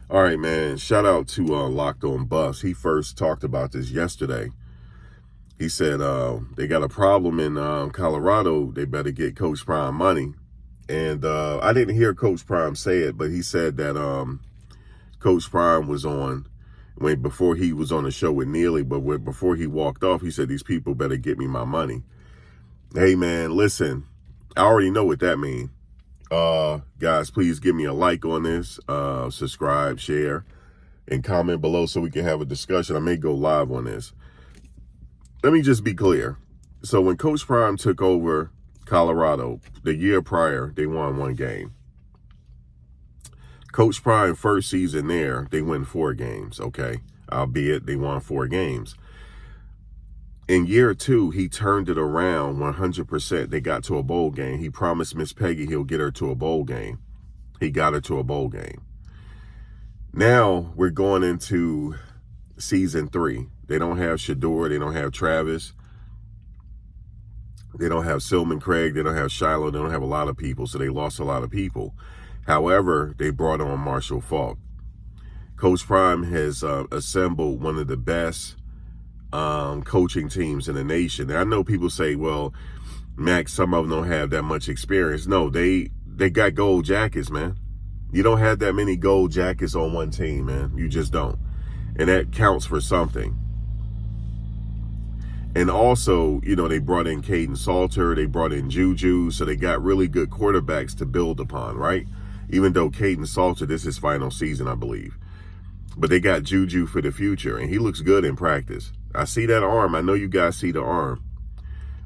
All right, man. Shout out to Locked On Bus. He first talked about this yesterday. He said they got a problem in Colorado. They better get Coach Prime money. And I didn't hear Coach Prime say it, but he said that Coach Prime was on before he was on the show with Neely, but before he walked off, he said these people better get me my money. Hey, man, listen, I already know what that means. Guys, please give me a like on this, subscribe, share, and comment below so we can have a discussion. I may go live on this. Let me just be clear. So when Coach Prime took over Colorado the year prior, they won 1 game. Coach Prime first season there, they won 4 games, okay? Albeit they won 4 games. In year 2, he turned it around 100%. They got to a bowl game. He promised Miss Peggy he'll get her to a bowl game. He got her to a bowl game. Now we're going into season 3. They don't have Shedeur. They don't have Travis. They don't have Silman Craig. They don't have Shiloh. They don't have a lot of people, so they lost a lot of people. However, they brought on Marshall Faulk. Coach Prime has assembled one of the best coaching teams in the nation. And I know people say, well, Max, some of them don't have that much experience. No, they got gold jackets, man. You don't have that many gold jackets on one team, man. You just don't. And that counts for something. And also, you know, they brought in Caden Salter. They brought in Juju. So they got really good quarterbacks to build upon, right? Even though Caden Salter, this is his final season, I believe. But they got Juju for the future, and he looks good in practice. I see that arm. I know you guys see the arm.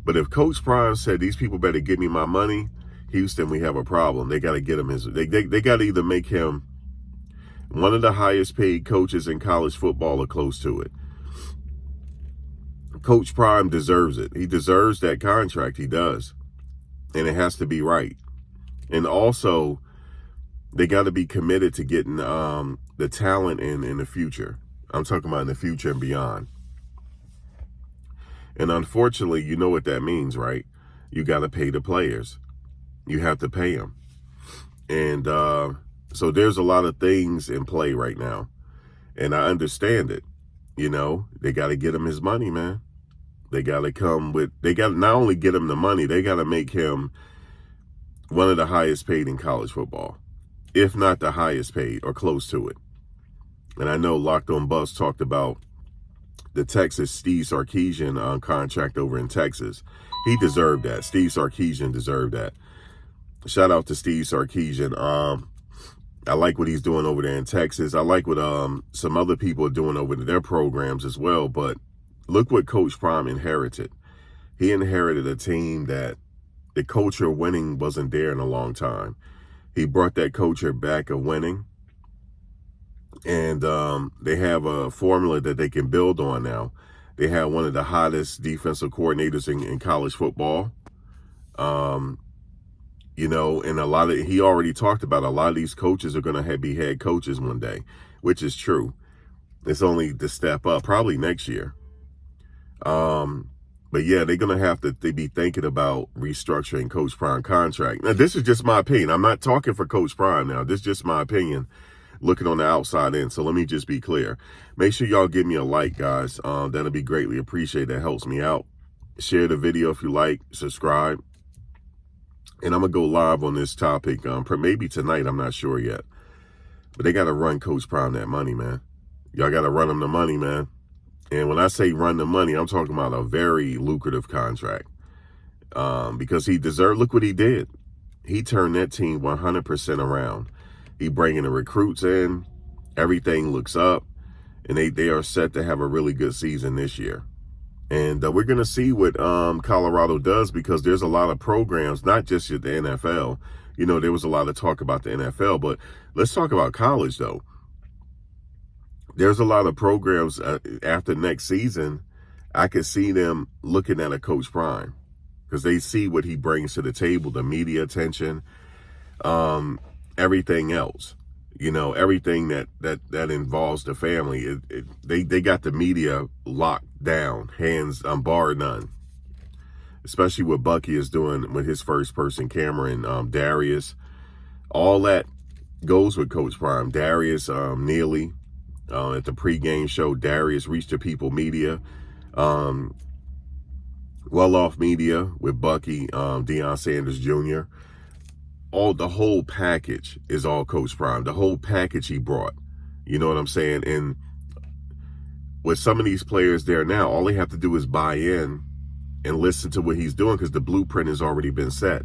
But if Coach Prime said, these people better give me my money, Houston, we have a problem. They got to get him his, they got to either make him one of the highest paid coaches in college football or close to it. Coach Prime deserves it. He deserves that contract. He does. And it has to be right. And also, they got to be committed to getting the talent in the future. I'm talking about in the future and beyond. And unfortunately, you know what that means, right? You got to pay the players. You have to pay them. And so there's a lot of things in play right now. And I understand it. You know, they got to get him his money, man. They got to not only get him the money, they got to make him one of the highest paid in college football, if not the highest paid or close to it. And I know Locked On Bus talked about the Texas Steve Sarkisian contract over in Texas. He deserved that. Steve Sarkisian deserved that. Shout out to Steve Sarkisian. I like what he's doing over there in Texas. I like what some other people are doing over their programs as well. But look what Coach Prime inherited. He inherited a team that the culture of winning wasn't there in a long time. He brought that culture back of winning. And they have a formula that they can build on now. They have one of the hottest defensive coordinators in college football. You know, and he already talked about a lot of these coaches are going to be head coaches one day, which is true. It's only the step up, probably next year. But yeah, they're going to have to be thinking about restructuring Coach Prime contract. Now, this is just my opinion. I'm not talking for Coach Prime now. This is just my opinion, looking on the outside in. So let me just be clear. Make sure y'all give me a like, guys. That'll be greatly appreciated. That helps me out. Share the video if you like. Subscribe. And I'm going to go live on this topic maybe tonight. I'm not sure yet. But they got to run Coach Prime that money, man. Y'all got to run him the money, man. And when I say run the money, I'm talking about a very lucrative contract. Because he deserved, look what he did. He turned that team 100% around. He bringing the recruits in. Everything looks up. And they are set to have a really good season this year. And we're going to see what Colorado does, because there's a lot of programs, not just at the NFL. You know, there was a lot of talk about the NFL, but let's talk about college, though. There's a lot of programs after next season. I could see them looking at a Coach Prime because they see what he brings to the table, the media attention, everything else. You know, everything that involves the family. They got the media locked down, hands bar none. Especially what Bucky is doing with his first person camera and Darius. All that goes with Coach Prime. Darius Neely, at the pregame show, Darius reached the people media, Well Off Media with Bucky, Deion Sanders Jr. The whole package is all Coach Prime. The whole package he brought. You know what I'm saying? And with some of these players there now, all they have to do is buy in and listen to what he's doing, because the blueprint has already been set.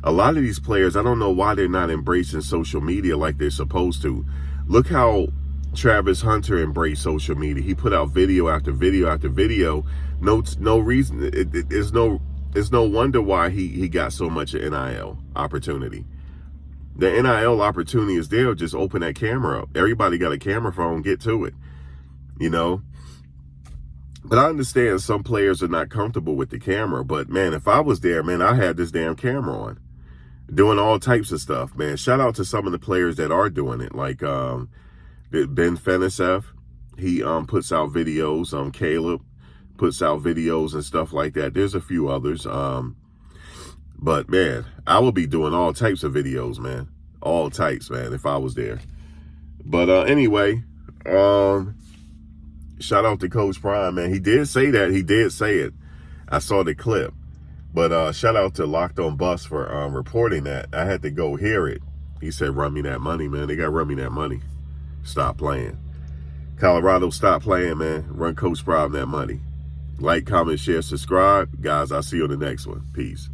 A lot of these players, I don't know why they're not embracing social media like they're supposed to. Look how Travis Hunter embraced social media. He put out video after video after video. No reason. There's no wonder why he got so much NIL opportunity. The NIL opportunity is there. Just open that camera up. Everybody got a camera phone. Get to it. You know. But I understand some players are not comfortable with the camera. But, man, if I was there, man, I had this damn camera on. Doing all types of stuff, man. Shout out to some of the players that are doing it. Like Ben Fenisef. He puts out videos. Caleb puts out videos and stuff like that. There's a few others. But, man, I would be doing all types of videos, man. All types, man, if I was there. But anyway, shout out to Coach Prime, man. He did say that. He did say it. I saw the clip. But shout out to Locked On Bus for reporting that. I had to go hear it. He said, run me that money, man. They got to run me that money. Stop playing. Colorado, stop playing, man. Run Coach Prime that money. Like, comment, share, subscribe. Guys, I'll see you on the next one. Peace.